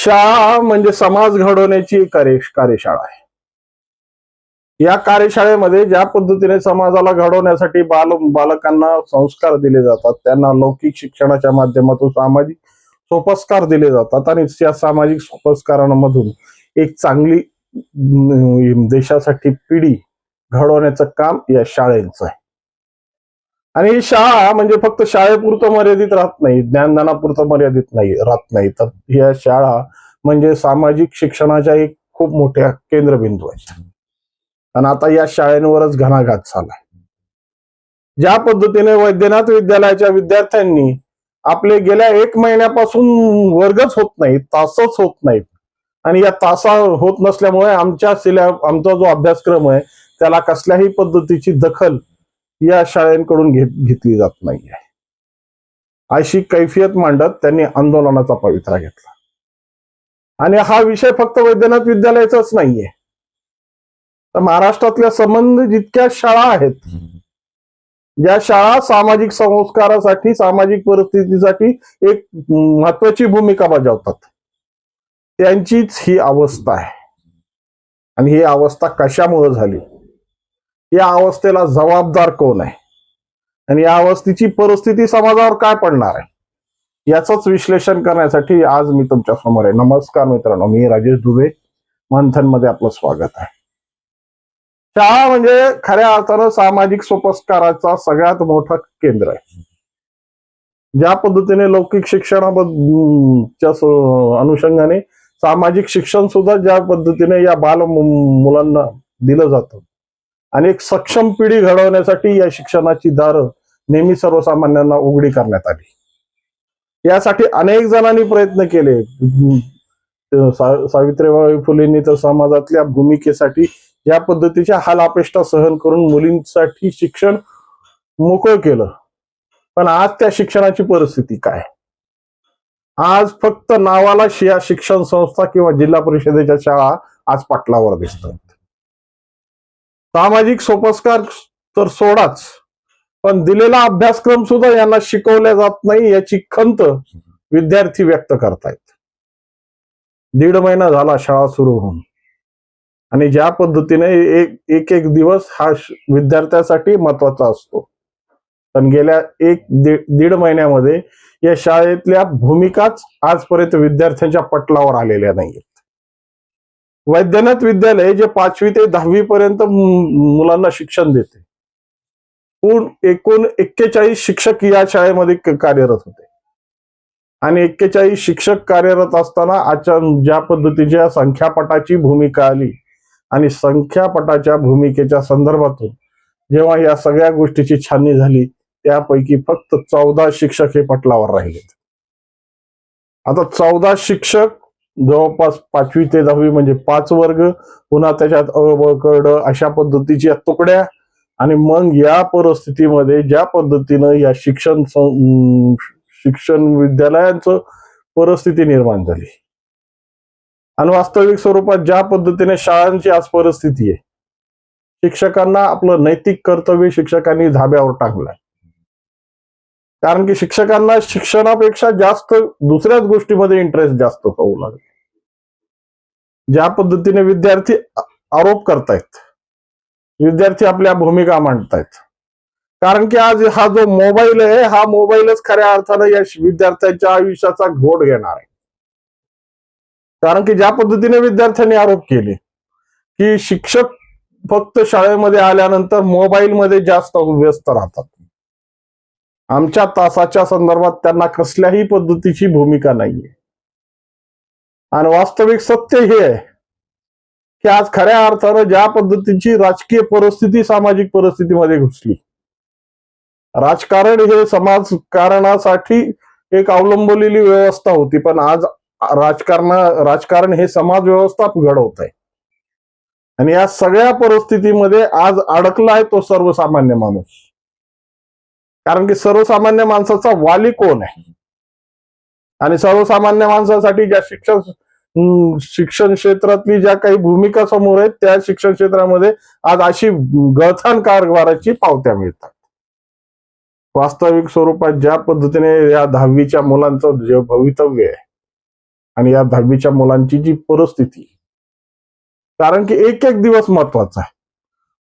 शाळा म्हणजे समाज घडवण्याची कार्यशाळा आहे. या कार्यशाळेमध्ये ज्या पद्धतीने समाजाला घडवण्यासाठी बालकांना संस्कार दिले जातात, त्यांना लौकिक शिक्षणाच्या माध्यमातून सामाजिक सोपस्कार दिले जातात आणि त्या सामाजिक सोपस्कारांमधून एक चांगली देशासाठी पिढी घडवण्याचं काम या शाळेचं आहे. आणि ही शाळा म्हणजे फक्त शाळेपुरतं मर्यादित राहत नाही, ज्ञानदानापुरतं मर्यादित नाही राहत नाही, तर या शाळा म्हणजे सामाजिक शिक्षणाच्या एक खूप मोठ्या केंद्रबिंदू आहेत. आणि आता या शाळांवरच घणाघात झालाय. ज्या पद्धतीने वैद्यनाथ विद्यालयाच्या विद्यार्थ्यांनी आपले गेल्या 1 महिन्यापासून वर्गच होत नाही, तासच होत नाहीत, आणि या तासा होत नसल्यामुळे आमचा जो अभ्यासक्रम आहे त्याला कसल्याही पद्धतीची दखल या शाळांकडून घेतली जात नाहीये, अशी कैफियत मांडत त्यांनी आंदोलनाचा पवित्रा घेतला. आणि हा विषय फक्त वैद्यनाथ विद्यालयाचाच नाहीये, तर महाराष्ट्रातल्या संबंध जितक्या शाळा आहेत, ज्या शाळा सामाजिक संस्कारासाठी, सामाजिक परिस्थितीसाठी एक महत्वाची भूमिका बजावतात, त्यांचीच ही अवस्था आहे. आणि ही अवस्था कशामुळे झाली, या अवस्थेला जबाबदार कोण आहे, आणि या अवस्थेची परिस्थिती समाजावर काय पडणार आहे, याचंच विश्लेषण करण्यासाठी आज मी तुमच्या समोर आहे. नमस्कार मित्रांनो, मी राजेश दुबे, मंथन मध्ये आपलं स्वागत आहे. शाळा म्हणजे खऱ्या अर्थानं सामाजिक सोपस्काराचा सगळ्यात मोठा केंद्र आहे. ज्या पद्धतीने लौकिक शिक्षणाच्या अनुषंगाने सामाजिक शिक्षण सुद्धा ज्या पद्धतीने या मुलांना दिलं जातं, आणि एक सक्षम पिढी घडवण्यासाठी या शिक्षणाची दारं नेहमी सर्वसामान्यांना उघडी करण्यात आली. यासाठी अनेक जणांनी प्रयत्न केले. सावित्रीबाई फुलेंनी तर समाजातल्या भूमिकेसाठी या पद्धतीच्या हालापेष्टा सहन करून मुलींसाठी शिक्षण मोकळं केलं. पण आज त्या शिक्षणाची परिस्थिती काय? आज फक्त नावाला शिक्षण संस्था किंवा जिल्हा परिषदेच्या शाळा आज पटलावर दिसतात. सामाजिक सोपस्कार तर सोडाच, पण दिलेला अभ्यासक्रम सुद्धा यांना शिकवल्या जात नाही, याची खंत विद्यार्थी व्यक्त करतायत. 1.5 महिना झाला शाळा सुरू होऊन, आणि ज्या पद्धतीने एक दिवस हा विद्यार्थ्यासाठी महत्वाचा असतो, पण गेल्या 1-1.5 महिन्यामध्ये या शाळेतल्या भूमिकाच आजपर्यंत विद्यार्थ्यांच्या पटलावर आलेल्या नाहीत. वैद्यनाथ विद्यालय जे 5वी ते 10वी पर्यंत मुलांना शिक्षण देते, एकूण 41 शिक्षक या शाळेमध्ये कार्यरत होते. आणि 41 शिक्षक कार्यरत असताना ज्या पद्धतीच्या संख्यापटाची भूमिका आली, आणि संख्यापटाच्या भूमिकेच्या संदर्भातून जेव्हा या सगळ्या गोष्टीची छाननी झाली, त्यापैकी फक्त 14 शिक्षक हे पटलावर राहिलेत. आता 14 शिक्षक जवळपास 5वी ते 10वी म्हणजे 5 वर्ग, पुन्हा त्याच्यात अ ब क ड अशा पद्धतीच्या तुकड्या, आणि मग या परिस्थितीमध्ये ज्या पद्धतीनं या शिक्षण विद्यालयांचं परिस्थिती निर्माण झाली, आणि वास्तविक स्वरूपात ज्या पद्धतीने शाळांची आज परिस्थिती आहे, शिक्षकांना आपलं नैतिक कर्तव्य शिक्षकांनी धाब्यावर टाकलंय. कारण की शिक्षकांना शिक्षणापेक्षा जास्त दुसऱ्याच गोष्टीमध्ये इंटरेस्ट जास्त होऊ लागला. ज्या पद्धतीने विद्यार्थी आरोप करतायत, विद्यार्थी आपल्या भूमिका मांडतायत, कारण की आज हा जो मोबाईल आहे, हा मोबाईलच खऱ्या अर्थानं या विद्यार्थ्यांच्या आयुष्याचा घोट घेणार आहे. कारण की ज्या पद्धतीने विद्यार्थ्यांनी आरोप केले की शिक्षक फक्त शाळेमध्ये आल्यानंतर मोबाईलमध्ये जास्त व्यस्त राहतात, आमच्या तासाच्या संदर्भात त्यांना कसल्याही पद्धतीची भूमिका नाहीये. आणि वास्तविक सत्य हे आहे की आज खऱ्या अर्थानं ज्या पद्धतीची राजकीय परिस्थिती सामाजिक परिस्थितीमध्ये घुसली, राजकारण हे समाजकारणासाठी एक अवलंबलेली व्यवस्था होती, पण आज राजकारण हे समाज व्यवस्था घडवत आहे. आणि या सगळ्या परिस्थितीमध्ये आज अडकलाय तो सर्वसामान्य माणूस. कारण की सर्वसामान्य माणसाचा वाली कोण आहे, आणि सर्वसामान्य माणसासाठी ज्या शिक्षण क्षेत्रातली ज्या काही भूमिका समोर आहेत, त्या शिक्षण क्षेत्रामध्ये आज अशी गळथान कारभाराची पावत्या मिळतात. वास्तविक स्वरूपात ज्या पद्धतीने या 10वीच्या मुलांचं जे भवितव्य आहे, आणि या 10वीच्या मुलांची जी परिस्थिती, कारण की एक एक दिवस महत्वाचा आहे.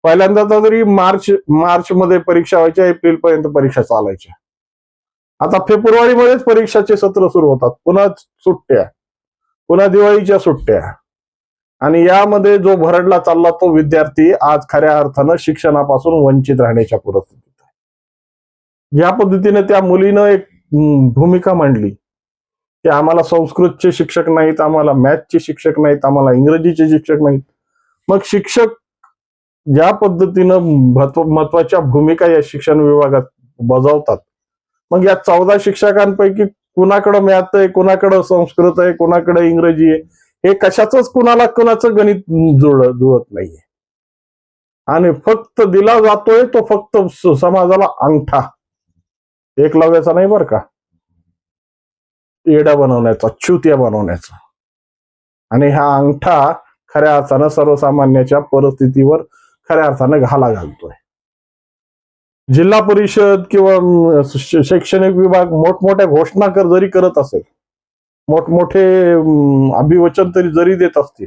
पहिल्यांदा तर तरी मार्च मध्ये परीक्षा व्हायच्या, एप्रिल पर्यंत परीक्षा चालायच्या. आता फेब्रुवारीमध्येच परीक्षाचे सत्र सुरू होतात, पुन्हा सुट्ट्या, पुन्हा दिवाळीच्या सुट्ट्या. आणि यामध्ये जो भरडला चालला तो विद्यार्थी आज खऱ्या अर्थानं शिक्षणापासून वंचित राहण्याच्या परिस्थितीत आहे. ज्या पद्धतीने त्या मुलीनं एक भूमिका मांडली की आम्हाला संस्कृतचे शिक्षक नाहीत, आम्हाला मॅथचे शिक्षक नाहीत, आम्हाला इंग्रजीचे शिक्षक नाहीत. मग शिक्षक ज्या पद्धतीनं महत्वाच्या भूमिका या शिक्षण विभागात बजावतात, मग या 14 शिक्षकांपैकी कुणाकडे मॅथ आहे, कुणाकडे संस्कृत आहे, कुणाकडे इंग्रजी आहे, हे कशाच कुणाचं गणित जुळत नाहीये. आणि फक्त दिला जातोय तो फक्त समाजाला अंगठा, एकलव्याचा नाही बरं का, येडा बनवण्याचा, चुतिया बनवण्याचा. आणि हा अंगठा खऱ्या अर्थानं सर्वसामान्याच्या परिस्थितीवर खऱ्या अर्थानं घाला घालतोय. जिल्हा परिषद किंवा शैक्षणिक विभाग मोठमोठ्या घोषणा जरी करत असेल, मोठमोठे अभिवचन जरी देत असतील,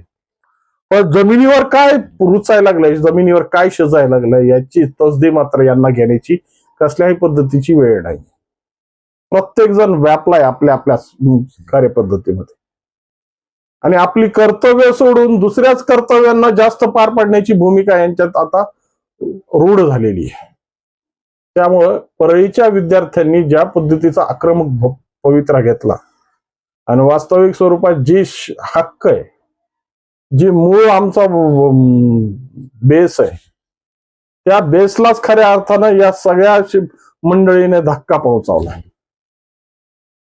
पण जमिनीवर काय रुचायला लागलंय, जमिनीवर काय शिजायला लागलंय याची तसदी मात्र यांना घेण्याची कसल्याही पद्धतीची वेळ नाही. प्रत्येक जण व्यापलाय आपल्या आपल्या कार्यपद्धतीमध्ये आणि आपली कर्तव्य सोडून दुसऱ्याच कर्तव्यांना जास्त पार पाडण्याची भूमिका यांच्यात आता रूढ झालेली आहे. त्यामुळं परळीच्या विद्यार्थ्यांनी ज्या पद्धतीचा आक्रमक पवित्रा घेतला आणि वास्तविक स्वरूपात जी हक्क आहे, जी मूळ आमचा बेस आहे, त्या बेसलाच खऱ्या अर्थानं या सगळ्या मंडळीने धक्का पोहोचवला.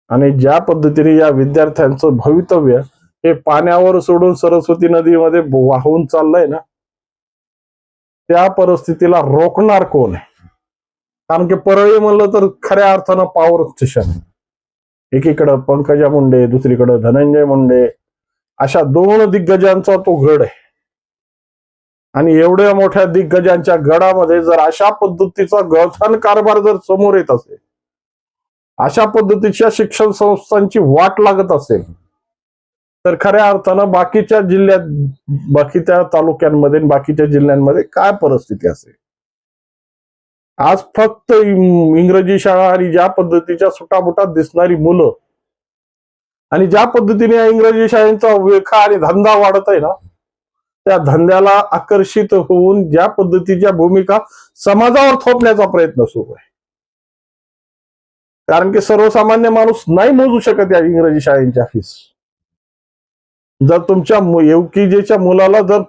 आणि ज्या पद्धतीने या विद्यार्थ्यांचं भवितव्य हे पाण्यावर सोडून सरस्वती नदीमध्ये वाहून चाललंय ना, त्या परिस्थितीला रोखणार कोण आहे? कारण की परळी म्हणलं तर खऱ्या अर्थानं पॉवर स्टेशन, एकीकडं पंकजा मुंडे, दुसरीकडं धनंजय मुंडे, अशा 2 दिग्गजांचा तो गड आहे. आणि एवढ्या मोठ्या दिग्गजांच्या गडामध्ये जर अशा पद्धतीचा गळथान कारभार जर समोर येत असेल, अशा पद्धतीच्या शिक्षण संस्थांची वाट लागत असेल, तर खऱ्या अर्थानं बाकीच्या जिल्ह्यात, बाकीच्या तालुक्यांमध्ये, बाकीच्या जिल्ह्यांमध्ये काय परिस्थिती असेल. आज फक्त इंग्रजी शाळा आणि ज्या पद्धतीच्या सुटाबुटात दिसणारी मुलं आणि ज्या पद्धतीने या इंग्रजी शाळेचा विळखा आणि धंदा वाढत आहे ना, त्या धंद्याला आकर्षित होऊन ज्या पद्धतीच्या भूमिका समाजावर थोपण्याचा प्रयत्न सुरू आहे. कारण की सर्वसामान्य माणूस नाही मोजू शकत या इंग्रजी शाळेच्या फीस. जर तुमच्या युकेजीच्या मुलाला जर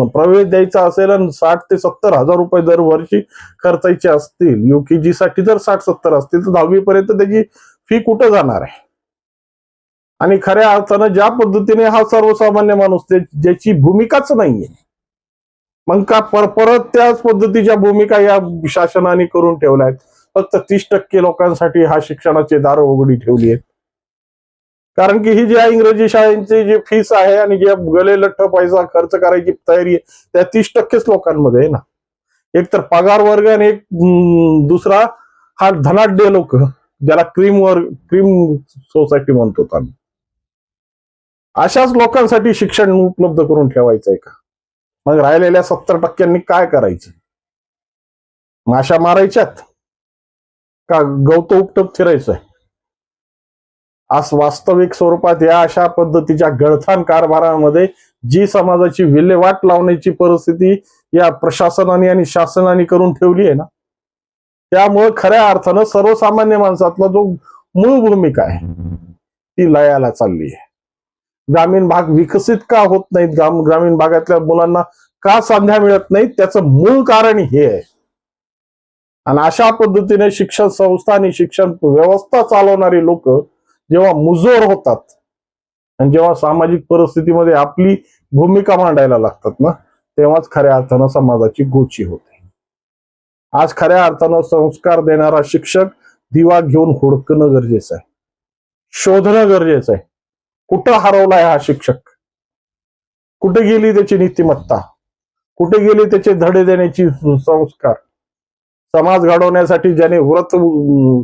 प्रवेश द्यायचा असेल आणि 60 ते 70 हजार रुपये दरवर्षी खर्चायचे असतील, युकेजी साठी जर 60-70 असतील, तर 10वी पर्यंत त्याची फी कुठं जाणार आहे? आणि खऱ्या अर्थानं ज्या पद्धतीने हा सर्वसामान्य माणूस ज्याची भूमिकाच नाहीये, मग का परत त्याच पद्धतीच्या भूमिका या शासनाने करून ठेवल्या आहेत. फक्त 30% लोकांसाठी हा शिक्षणाचे दार उघडी ठेवली आहेत. कारण की ही ज्या इंग्रजी शाळेची जी फीस आहे आणि जे गले लठ्ठ पैसा खर्च करायची तयारी आहे, त्या 30%च लोकांमध्ये आहे ना. एक तर पगार वर्ग आणि एक दुसरा हा धनाढ्य लोक, ज्याला क्रीम सोसायटी म्हणतो आम्ही. अशाच लोकांसाठी शिक्षण उपलब्ध करून ठेवायचंय का? मग राहिलेल्या 70%नी काय करायचं? माशा मारायच्यात का गवत उपटत फिरायचंय? आज वास्तविक स्वरूपात या अशा पद्धतीच्या गळथान कारभारामध्ये जी समाजाची विल्हेवाट लावण्याची परिस्थिती या प्रशासनाने आणि शासनाने करून ठेवली आहे ना, त्यामुळे खऱ्या अर्थानं सर्वसामान्य माणसातला जो मूळ भूमिका आहे ती लयाला चालली आहे. ग्रामीण भाग विकसित का होत नाहीत, ग्रामीण भागातल्या मुलांना का संध्या मिळत नाहीत, त्याचं मूळ कारण हे आहे. आणि अशा पद्धतीने शिक्षण संस्था आणि शिक्षण व्यवस्था चालवणारी लोक जेव्हा मुजोर होतात आणि जेव्हा सामाजिक परिस्थितीमध्ये आपली भूमिका मांडायला लागतात ना, तेव्हाच खऱ्या अर्थानं समाजाची गोची होते. आज खऱ्या अर्थानं संस्कार देणारा शिक्षक दिवा घेऊन हुडकणं गरजेचं आहे, शोधणं गरजेचं आहे. कुठं हरवलाय हा शिक्षक? कुठे गेली त्याची नीतिमत्ता? कुठे गेली त्याचे धडे देण्याची संस्कार? समाज घडवण्यासाठी ज्याने व्रत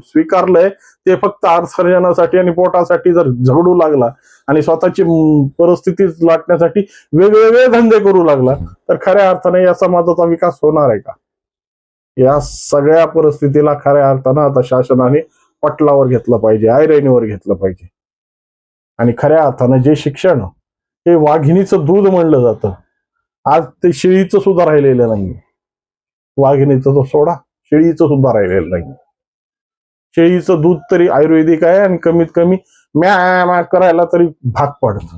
स्वीकारलंय ते फक्त अर्थार्जनासाठी आणि पोटासाठी जर झगडू लागला आणि स्वतःची परिस्थिती लाटण्यासाठी वेगवेगळे धंदे करू लागला तर खऱ्या अर्थाने या समाजाचा विकास होणार आहे का? या सगळ्या परिस्थितीला खऱ्या अर्थानं आता शासनाने पटलावर घेतलं पाहिजे, ऐरणीवर घेतलं पाहिजे. आणि खऱ्या अर्थानं जे शिक्षण हे वाघिणीचं दूध म्हणलं जातं, आज ते शेळीचं सुद्धा राहिलेलं नाही. वाघिणीचं तो सोडा, शेळीचं सुद्धा राहिलेलं नाही. शेळीचं दूध तरी आयुर्वेदिक आहे आणि कमीत कमी म्या करायला तरी भाग पडत.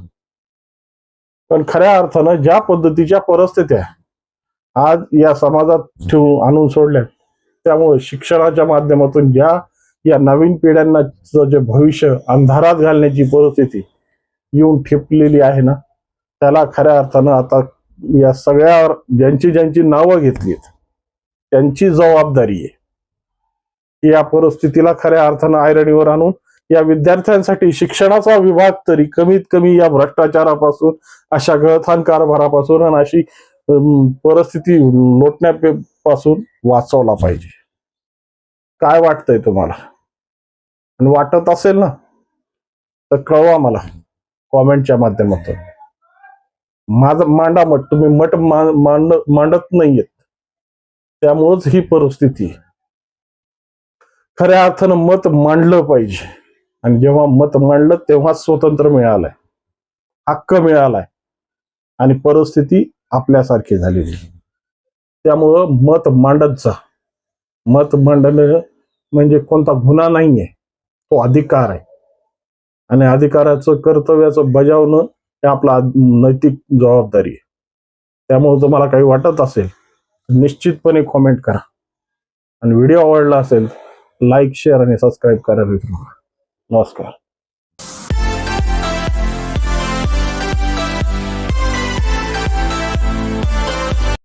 पण खऱ्या अर्थानं ज्या पद्धतीच्या परिस्थित्या आज या समाजात ठेवून आणून सोडल्या, त्यामुळे शिक्षणाच्या माध्यमातून या नवीन पिढ्यांना जे भविष्य अंधारात घालण्याची परिस्थिती येऊन ठेपलेली आहे ना, त्याला खऱ्या अर्थानं आता या सगळ्या ज्यांची ज्यांची नावं घेतलीत त्यांची जबाबदारी आहे. या परिस्थितीला खऱ्या अर्थानं ऐरणीवर आणून या विद्यार्थ्यांसाठी शिक्षणाचा विभाग तरी कमीत कमी या भ्रष्टाचारापासून, अशा गळथान कारभारापासून आणि अशी परिस्थिती लोटण्यापासून वाचवला पाहिजे. काय वाटतंय तुम्हाला? आणि वाटत असेल ना तर कळवा मला कॉमेंटच्या माध्यमातून. माझं मांडा मत, तुम्ही मत मांडत नाहीयेत, त्यामुळेच ही परिस्थिती. खऱ्या अर्थानं मत मांडलं पाहिजे आणि जेव्हा मत मांडलं तेव्हा स्वतंत्र मिळालंय, हक्क मिळालाय आणि परिस्थिती आपल्यासारखी झालेली. त्यामुळं मत मांडत जा. मत मांडणं म्हणजे कोणता गुन्हा नाहीये, तो अधिकार आहे आणि अधिकाराचं कर्तव्याचं बजावणं हे आपला नैतिक जबाबदारी आहे. त्यामुळे तुम्हाला काही वाटत असेल निश्चितपणे कॉमेंट करा आणि व्हिडिओ आवडला असेल लाईक, शेअर आणि सबस्क्राईब करायला विसरू नका. नमस्कार.